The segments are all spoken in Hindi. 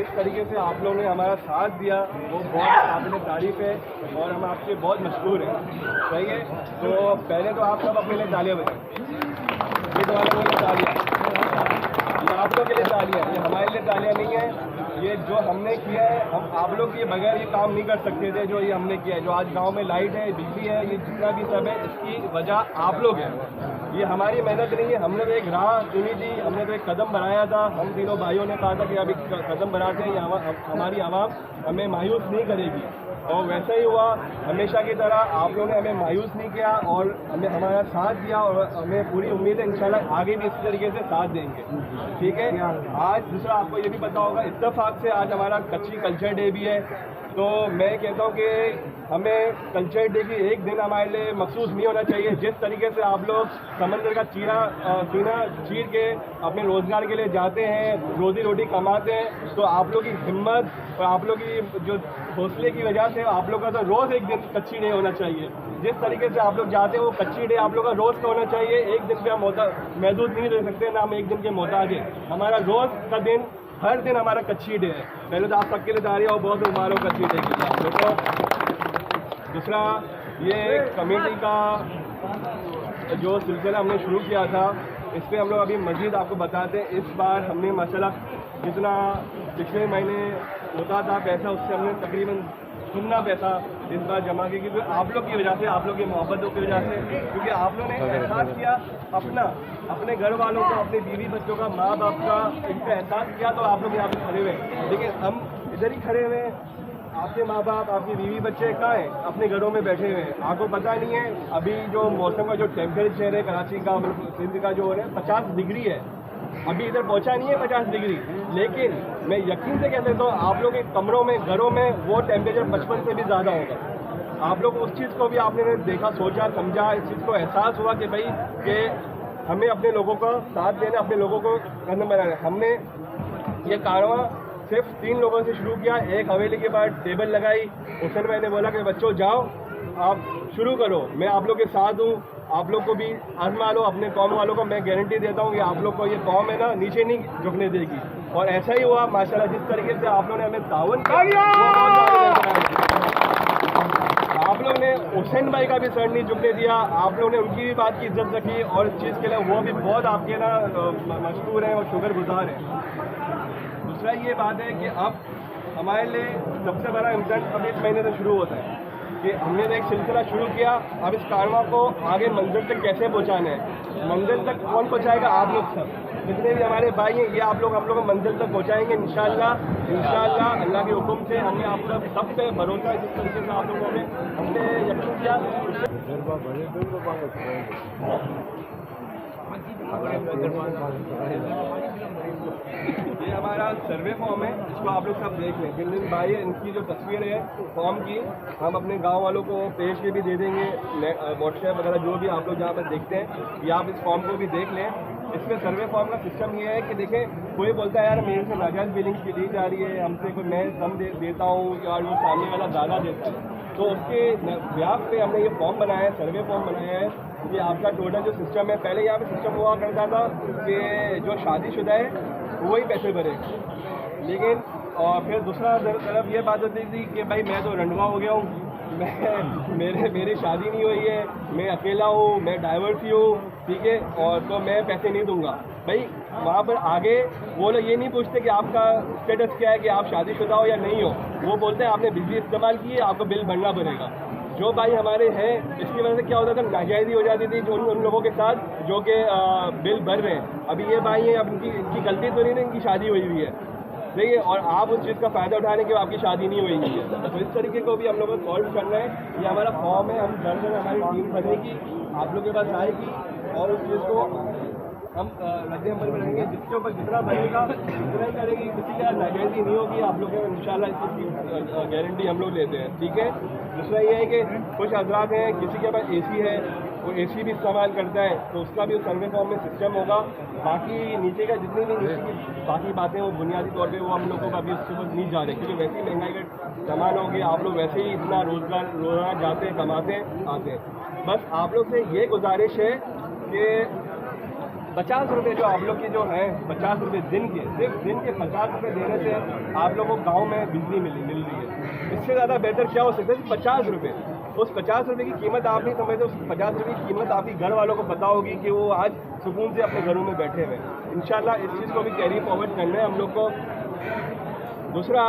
जिस तरीके से आप लोगों ने हमारा साथ दिया वो बहुत काबिल तारीफ है और हम आपके बहुत मशहूर हैं। सही है, तो पहले तो आप सब अपने लिए तालियां बजाएं। ये तुम्हारे लिए तालियां, ये आप लोग के लिए तालियां, ये हमारे लिए तालियां नहीं है। ये जो हमने किया है, हम आप लोग के बगैर ये काम नहीं कर सकते थे जो ये हमने किया है। जो आज गांव में लाइट है, बिजली है, ये जितना भी सब है, इसकी वजह आप लोग हैं। ये हमारी मेहनत नहीं है। हमने तो एक राह चुनी थी, हमने तो एक कदम बढ़ाया था। हम तीनों भाइयों ने कहा था कि अभी कदम बढ़ाते हैं, हमारी आवाम हमें मायूस नहीं करेगी, और वैसा ही हुआ। हमेशा की तरह आप लोगों ने हमें मायूस नहीं किया और हमें हमारा साथ दिया, और हमें पूरी उम्मीद है इंशाल्लाह आगे भी इसी तरीके से साथ देंगे। ठीक है, आज दूसरा आपको ये भी पता होगा, इत्तेफाक से आज हमारा कच्ची कल्चर डे भी है। तो मैं कहता हूँ कि हमें कल्चर डे की एक दिन हमारे लिए मखसूस नहीं होना चाहिए। जिस तरीके से आप लोग समंदर का सीना चीर के अपने रोज़गार के लिए जाते हैं, रोज़ी रोटी कमाते हैं, तो आप लोग की हिम्मत और आप लोग की जो हौसले की वजह से आप लोग का तो रोज़ एक दिन कच्ची डे होना चाहिए। जिस तरीके से आप लोग जाते हैं वो कच्ची डे आप लोग का रोज़ का होना चाहिए। एक दिन पे हम महदूद नहीं रह सकते, ना हम एक दिन के मोहताज हैं। हमारा रोज़ का दिन, हर दिन हमारा कच्ची डे है। पहले तो आप सबके लिए तालियां और बहुत मुबारक कच्ची डे की आप लोग को। दूसरा, ये कमेटी का जो सिलसिला हमने शुरू किया था, इस पर हम लोग अभी मज़ीद आपको बताते हैं। इस बार हमने माशाल्लाह जितना पिछले महीने होता था पैसा, उससे हमने तकरीबन दुगना पैसा इस बार जमा किया, क्योंकि आप लोग की वजह से, आप लोग की मोहब्बतों की वजह से, क्योंकि आप लोगों ने एहसास किया अपने घर वालों का, अपने बीवी बच्चों का, माँ बाप का, इनका एहसास किया, तो आप लोग यहाँ पे खड़े हुए हैं। लेकिन हम इधर ही खड़े हुए हैं, आपके माँ बाप, आपकी बीवी बच्चे कहाँ हैं? अपने घरों में बैठे हुए हैं। आपको पता नहीं है अभी जो मौसम का जो टेम्परेचर है कराची का, सिंध का जो हो रहा है 50 डिग्री है। अभी इधर पहुंचा नहीं है 50 डिग्री, लेकिन मैं यकीन से कह सकता हूँ आप लोग के कमरों में, घरों में वो टेम्परेचर 55 से भी ज़्यादा होगा। आप लोग उस चीज़ को भी आपने देखा, सोचा, समझा, इस चीज़ को एहसास हुआ कि भाई कि हमें अपने लोगों का साथ देना, अपने लोगों को कदम बनाना। हमने ये कारवां सिर्फ 3 लोगों से शुरू किया। एक हवेली के बाद टेबल लगाई, हुसैन भाई ने बोला कि बच्चों जाओ, आप शुरू करो, मैं आप लोग के साथ हूँ, आप लोग को भी आजमा लो। अपने कौम वालों को मैं गारंटी देता हूँ कि आप लोग को ये कौम है ना, नीचे नहीं झुकने देगी। और ऐसा ही हुआ माशाल्लाह। जिस तरीके से आप लोगों ने हमें ताउन किया, आप लोग ने हुसैन भाई का भी सर नहीं झुकने दिया, आप लोगों ने उनकी भी बात की इज्जत रखी, और इस चीज़ के लिए वो भी बहुत आपके ना मशहूर हैं और शुक्रगुजार हैं। दूसरा ये बात है कि अब हमारे लिए सबसे बड़ा इम्तिहान अब इस महीने से शुरू होता है कि हमने एक सिलसिला शुरू किया। अब इस कारवां को आगे मंजिल तक कैसे पहुंचाना है, मंजिल तक कौन पहुंचाएगा? आप लोग सब, जितने भी हमारे भाई हैं, ये आप लोग हम लोग मंजिल तक पहुंचाएंगे इंशाल्लाह अल्लाह के हुक्म से। हमने आप लोग सब पे भरोसा, जिस तरीके से आप लोगों ने हमने यकीन किया। ये हमारा सर्वे फॉर्म है, इसको आप लोग सब देख लें। जिन भाई है, इनकी जो तस्वीर है फॉर्म की, हम अपने गांव वालों को पेज के भी दे देंगे, व्हाट्सएप वगैरह जो भी आप लोग जहाँ पर देखते हैं, या आप इस फॉर्म को भी देख लें। इसमें सर्वे फॉर्म का सिस्टम ये है कि देखें, कोई बोलता है यार मेरे से नाजायज़ बिलिंग की दी जा रही है, हमसे कोई मैं कम देता हूँ या वो सामने वाला ज़्यादा देता है, तो उसके ब्याज पे हमने ये फॉर्म बनाया है, सर्वे फॉर्म बनाया है कि आपका टोटल जो सिस्टम है, पहले यहाँ पे सिस्टम हुआ करता था कि जो शादीशुदा है वही पैसे भरेगा, लेकिन और फिर दूसरा तरफ ये बात होती थी कि भाई मैं तो रंडवा हो गया हूँ, मेरी शादी नहीं हुई है, मैं अकेला हूँ, मैं डाइवर्स हूँ, ठीक है, और तो मैं पैसे नहीं दूंगा। भाई वहाँ पर आगे वो लोग ये नहीं पूछते कि आपका स्टेटस क्या है, कि आप शादीशुदा हो या नहीं हो, वो बोलते हैं आपने बिजली इस्तेमाल की है, आपको बिल भरना पड़ेगा। जो भाई हमारे हैं, इसकी वजह से क्या होता था, नाजायज़ी हो जाती थी जो उन लोगों के साथ जो कि बिल भर रहे हैं। अभी ये भाई हैं, अब इनकी गलती तो नहीं है, इनकी शादी हुई हुई है, ठीक है, और आप उस चीज़ का फ़ायदा उठाने के आपकी शादी नहीं हुई है। तो इस तरीके को भी हम लोगों को सॉल्व करना है। ये हमारा फॉर्म है, हम जल्द हमारी टीम बनेगी, आप लोग के पास आएगी, और उस चीज़ को हम रद्द अमल में रहेंगे। जिसके ऊपर जितना बनेगा उतना ही करेंगे, किसी का नाजायज़ी नहीं होगी। आप लोग इंशाल्लाह इस चीज़ की गारंटी हम लोग लेते हैं, ठीक है। दूसरा ये है कि कुछ हजरात हैं, किसी के पास AC है, वो AC भी इस्तेमाल करता है, तो उसका भी सर्वे फॉर्म में सिस्टम होगा। बाकी नीचे का जितनी भी नीचे की बाकी बातें वो बुनियादी तौर पे वो हम लोगों को अभी उसके ऊपर नहीं जा रहे, क्योंकि वैसे ही महंगाई का सामान हो गया, आप लोग वैसे ही इतना रोज़ाना जाते हैं, कमाते हैं, आते हैं। बस आप लोग से ये गुजारिश है कि 50 रुपये जो आप लोग के जो हैं 50 रुपये दिन के, सिर्फ दिन के 50 रुपये देने से आप लोगों को गाँव में बिजली मिल रही है। इससे ज़्यादा बेहतर क्या हो सकता है? 50 रुपये। उस 50 रुपये की कीमत आप नहीं समझते, उस 50 रुपये की कीमत आपकी घर वालों को पता होगी कि वो आज सुकून से अपने घरों में बैठे हुए हैं। इंशाल्लाह इस चीज़ को भी कैरी फॉरवर्ड करना है हम लोग को। दूसरा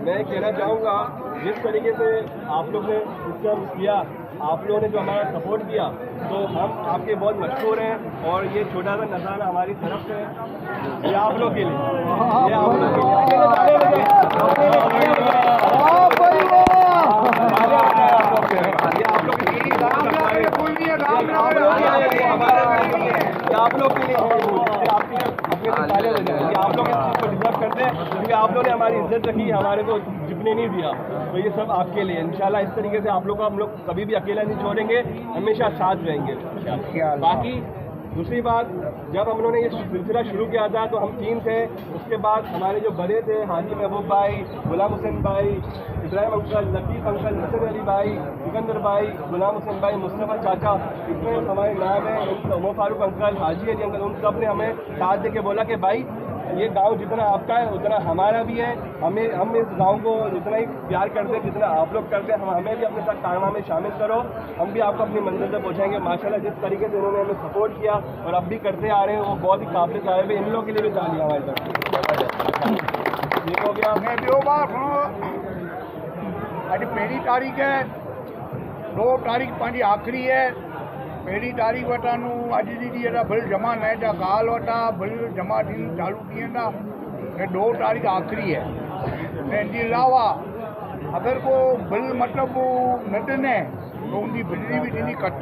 मैं कहना चाहूँगा, जिस तरीके से आप लोग ने सिस्टम किया, आप लोगों ने जो हमारा सपोर्ट किया, तो हम आपके बहुत मशहूर हैं। और ये छोटा सा नज़ारा हमारी तरफ से ये आप लोग के लिए, ये आप लोग के लिए आप लोग के लिए आप लोग इस चीज़ को डिजर्व करते हैं, क्योंकि आप लोगों ने हमारी इज्जत रखी, हमारे को झुकने नहीं दिया। तो ये सब आपके लिए इंशाल्लाह इस तरीके से आप लोग को हम लोग कभी भी अकेला नहीं छोड़ेंगे, हमेशा साथ रहेंगे। बाकी दूसरी बात, जब हम लोगों ने ये सिलसिला शुरू किया था तो हम 3 थे। उसके बाद हमारे जो बड़े थे, हाजी महबूब भाई, गुलाम हुसैन भाई, इब्राहिम अंकल, लतीफ़ अंकल, नसर अली भाई, सिकंदर भाई, गुलाम हुसैन भाई, मुस्तफ़ा चाचा, इतने हमारे नाम हैं, उमर फारूक अंकल, हाजी अली अंकल, उन सब ने हमें साथ दे के बोला कि भाई ये गांव जितना आपका है उतना हमारा भी है। हम इस गांव को जितना ही प्यार करते हैं जितना आप लोग करते हैं, हमें भी अपने साथ कारनामे में शामिल करो, हम भी आपको अपनी मंजिल तक पहुँचाएंगे। माशाल्लाह जिस तरीके से उन्होंने हमें सपोर्ट किया और अब भी करते आ रहे हैं, वो बहुत ही काबिल साहिब है। इन लोगों के लिए भी तालियां हमारी तरफ। ठीक हो गया। मैं दो बार अज पहली तारीख है, 2 तारीख पंहिंजी आखिरी है। पहली तारीख वटां अज जी ॾींहुं बिल जमा न थिया, काल वटां बिल जमा थी चालू थी वेंदा ऐं 2 तारीख आखिरी है। ऐं इनजे अलावा अगरि को बिल मतिलबु न ॾिने त उनजी बिजली बि थींदी कट।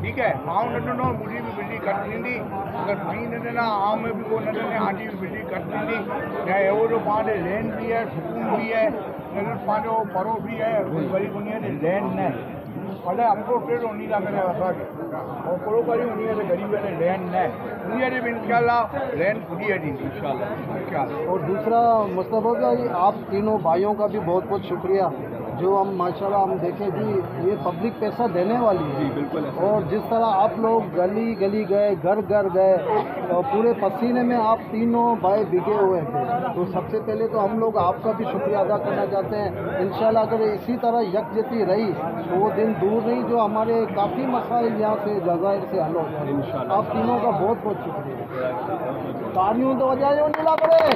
ठीक है, आउं न ॾिनो मुंहिंजी बि बिजली कट थींदी। अगरि साईं न ॾिना आउं में बि को न ॾिने आंजी बि बिजली कट थींदी। ऐं अहिड़ो जो पाण ॾे लेन बि है, सुकून बि है, पंहिंजो पड़ोस बि है, वरी उन ते लेन न भले हमको फिर उन्हीं था करे असांखे और पूरो करी उन्हीं से गरीब ने लेन न उन्हीं से भी इंशाल्लाह लेन खुदी है इंशाल्लाह। और दूसरा मुस्तफ़ा भाई, आप तीनों भाइयों का भी बहुत बहुत शुक्रिया, जो हम माशाल्लाह हम देखें जी ये पब्लिक पैसा देने वाली है। जी बिल्कुल। और जिस तरह आप लोग गली गली गए, घर घर गए और पूरे पसीने में आप तीनों भाई भीगे हुए थे, तो सबसे पहले तो हम लोग आपका भी शुक्रिया अदा करना चाहते हैं। इंशाल्लाह अगर इसी तरह यकजहती रही तो वो दिन दूर नहीं जो हमारे काफ़ी मसाइल यहाँ से जज़ायर से हल हो गए इंशाल्लाह। आप तीनों का बहुत बहुत शुक्रिया। तालियों तो वजह नहीं लग रहे,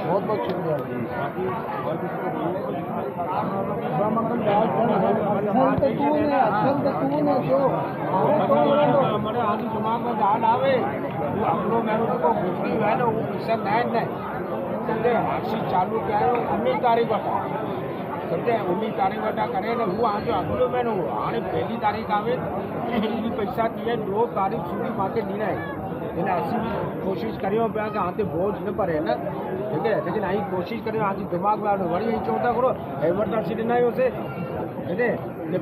बहुत बहुत शुक्रिया। हमारे आदि दिमाग में ध्यान आवे हम लोग को घुसरी है ना, वो पैसा नहीं समझे हाथी चालू क्या है 19 तारीख वटा समझे 19 तारीख वटा करे ना, वो आज अगलो महीनो हाँ 1 तारीख आवे पैसा दिए 2 तारीख सुधी मांगे ॾींदा आहिनि। इन असीं कोशिशि करियूं पिया कि हाणे बोझ न परे न, ठीक है, लेकिन आई कोशिशि करियूं आज दिमाग़ में आयो वरी चऊं था करो एमरजेंसी ॾिना आहियोसीं, ठीक है,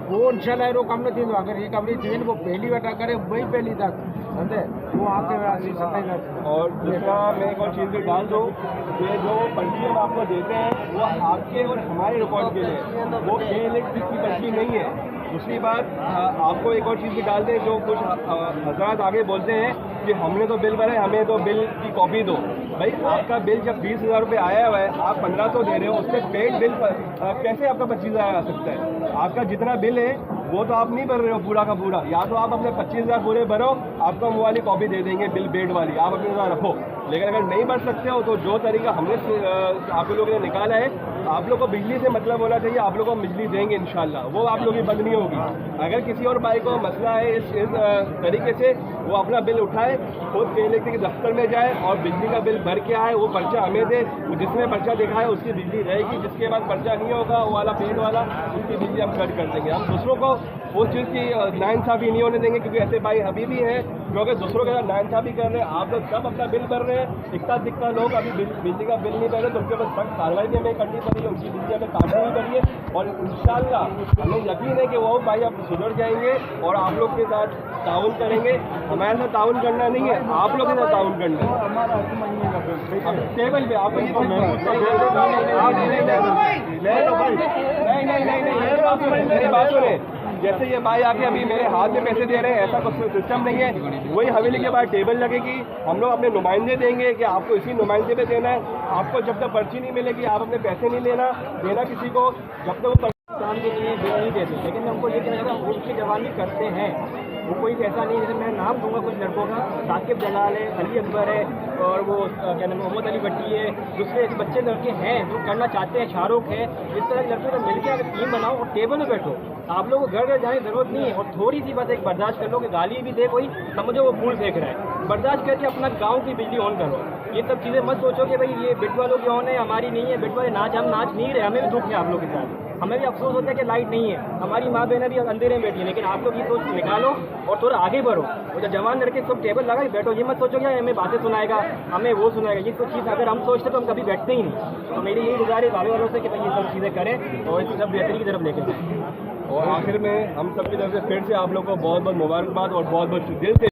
पोइ इंशाल्लाह अहिड़ो कमु न थींदो। अगरि ये कमु थिए पोइ पहली वटा करे ॿई पहली तक समझे वो आके असीं सताईंदासीं। और दूसरा मैं एक और चीज़ भी डाल दूँ, ये जो पर्ची हम आपको देते हैं वो आपके और हमारे रिकॉर्ड के लिए, वो इलेक्ट्रिक की पर्ची नहीं है। दूसरी बात, आपको एक और चीज़ भी डाल दें, जो कुछ हजरात आगे बोलते हैं कि हमने तो बिल भरा है, हमें तो बिल की कॉपी दो। भाई आपका बिल जब 20,000 रुपये आया हुआ है, आप 1500 दे रहे हो, उससे पेड बिल कैसे आपका 25,000 आ सकता है? आपका जितना बिल है वो तो आप नहीं भर रहे हो पूरा का पूरा, या तो आप अपने 25,000 पूरे भरो, आपको हम वाली कॉपी दे देंगे बिल बेड वाली, आप अपने साथ रखो। लेकिन अगर नहीं भर सकते हो तो जो तरीका हमने आप लोगों ने निकाला है, आप लोग को बिजली से मतलब होना चाहिए, आप लोग को बिजली देंगे इंशाल्लाह, वो आप लोगों की बंद नहीं होगी। अगर किसी और भाई को मसला है इस तरीके से, वो अपना बिल उठाए, खुद केले के दफ्तर में जाए और बिजली का बिल भर के आए, वो पर्चा हमें दे, जिसने पर्चा दिखाया उसकी बिजली रहेगी, जिसके बाद पर्चा नहीं होगा वो वाला पेड वाला, उसकी बिजली हम कट कर देंगे। हम दूसरों को उस चीज़ की नाइंसाफ़ी नहीं होने देंगे, क्योंकि ऐसे भाई अभी भी हैं जो अगर दूसरों के साथ नाइंसाफ़ी कर रहे हैं। आप लोग सब अपना बिल भर रहे हैं, इक्का दिक्का लोग अभी बिजली का बिल नहीं भर रहे, तो उनके पास सख्त कार्रवाई भी हमें करनी पड़ी है, उनकी बिजली हमें काटनी पड़ी है। और इंशाल्लाह हमें यकीन है कि वो भाई अब सुधर जाएंगे और आप लोग के साथ ताउन करेंगे। हमारे साथ ताउन करना नहीं है, आप लोग के साथ ताउन करना है। अब टेबल पे आपको नहीं, मेरी बात सुने, जैसे ये भाई आके अभी मेरे हाथ में पैसे दे रहे हैं, ऐसा कुछ सिस्टम नहीं है। वही हवेली के बाद टेबल लगेगी, हम लोग अपने नुमाइंदे देंगे कि आपको इसी नुमाइंदे पे देना है। आपको जब तक पर्ची नहीं मिलेगी आप अपने पैसे नहीं देना किसी को, जब तक वो काम के लिए बिल नहीं देते। लेकिन मैं उनको ये कहना चाहता हूँ उसकी जवानी करते हैं, वो कोई ऐसा नहीं। जैसे मैं नाम दूंगा कुछ लड़कों का, साकिब जलाल है, अली अकबर है, और वो क्या नाम मोहम्मद अली भट्टी है, दूसरे बच्चे लड़के हैं जो करना चाहते हैं, शाहरुख है। इस तरह के लड़कों को मिलकर अगर टीम बनाओ और टेबल में बैठो, आप लोगों को घर घर जाने की जरूरत नहीं है। और थोड़ी सी बात एक बर्दाश्त कर लो कि गाली भी दे कोई, समझो वो फूल फेंक रहा है, बर्दाश्त करके अपना गाँव की बिजली ऑन करो। ये सब चीज़ें मत सोचो कि भाई ये बिट वालों की ऑन है, हमारी नहीं है। बिट वाले नाच हम नाच नहीं रहे, हमें भी दुख है आप लोग के साथ, हमें भी अफसोस होता है कि लाइट नहीं है, हमारी माँ बहनें भी अंधेरे में बैठी है। लेकिन आप लोग ये सोच निकालो और थोड़ा आगे बढ़ो। और जब जवान लड़के सब टेबल लगा के बैठो, ये मत सोचो कि हमें बातें सुनाएगा, हमें वो सुनाएगा। ये सब चीज़ अगर हम सोचते तो हम कभी बैठते ही नहीं। तो मेरी यही गुजारिश भाभी वालों से कि भाई ये सब चीज़ें करें और इसी सब बेहतरी की तरफ लेके जाएं। और आखिर में हम सबकी तरफ से फिर से आप लोग को बहुत बहुत मुबारकबाद और बहुत बहुत दिल से